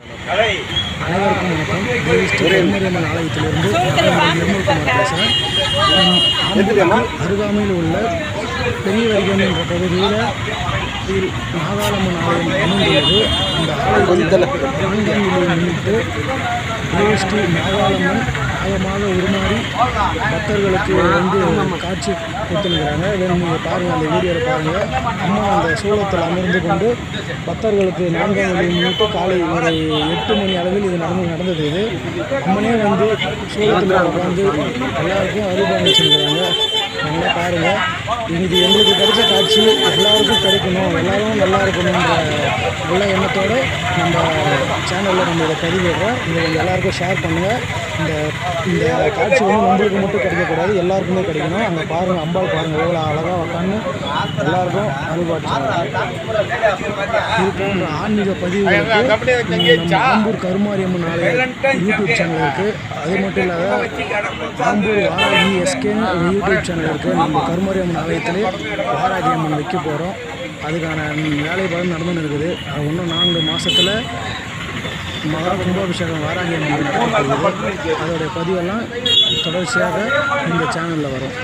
அனைவருக்கும் வணக்கம். தேவி ஸ்ரீ கருமாரியம்மன் ஆலயத்திலிருந்து நிர்மல்குமார் பேசுகிறேன். அருகாமையில் உள்ள பெரிய வரிகன் என்ற பகுதியில் நாகாலம்மன் ஆலயம் அமைந்துள்ளது. அந்த ஆலயத்தில் 4ஆம் நிலையை முன்னிட்டு தேவி ஸ்ரீ நாகாலம்மன் நாகமாக உருமாறி பக்தர்களுக்கு காட்சி கொடுத்துருக்கிறாங்க. நீங்கள் பாருங்கள், அந்த வீடியோவில் பாருங்கள். அம்மா அந்த சூளத்தில் அமர்ந்து கொண்டு பக்தர்களுக்கு 4ஆம் நிலையை முன்னிட்டு காலை ஒரு 8 மணி அளவில் இது நடந்தது. இது அம்மனே சூளத்தில் உட்காந்து எல்லாருக்கும் அருள்பாலிச்சிருக்கிறாங்க. நல்லா பாருங்கள். இது எங்களுக்கு கிடைச்ச காட்சி எல்லாருக்கும் கிடைக்கணும், எல்லோரும் நல்லா இருக்கணுன்ற நல்ல எண்ணத்தோடு நம்ம சேனலில் நம்ம இதை பதிவிடுறோம். இதை எல்லாருக்கும் ஷேர் பண்ணுங்கள். இந்த காட்சி நம்மளுக்கு மட்டும் கிடைக்கக்கூடாது, எல்லாருக்குமே கிடைக்கணும். அங்கே பாருங்கள், அம்பாள் பாருங்கள் எவ்வளோ அழகாக உட்காந்து எல்லாருக்கும் அனுபவிச்சாங்க. இது போன்ற ஆன்மீக பதிவுகளுக்கு நம்ம ஆம்பூர் கருமாரியம்மன் ஆலய யூடியூப் சேனல் இருக்குது. அது மட்டும் இல்லாத ஆம்பூர் வாராகி எஸ்கேன்னு ஒரு யூடியூப் சேனல் இருக்குது. நம்ம கருமாரியம்மன் ஆலயத்திலே வாராகி அம்மன் வைக்க போகிறோம். அதுக்கான வேலைப்பாடு நடந்துன்னு இருக்குது. அது இன்னும் 4 மாதத்தில் மகா கும்பாபிஷேகம் வாராகி அம்மன் நடக்குது. அதோடைய பதிவெல்லாம் தொடர்ச்சியாக இந்த சேனலில் வரும்.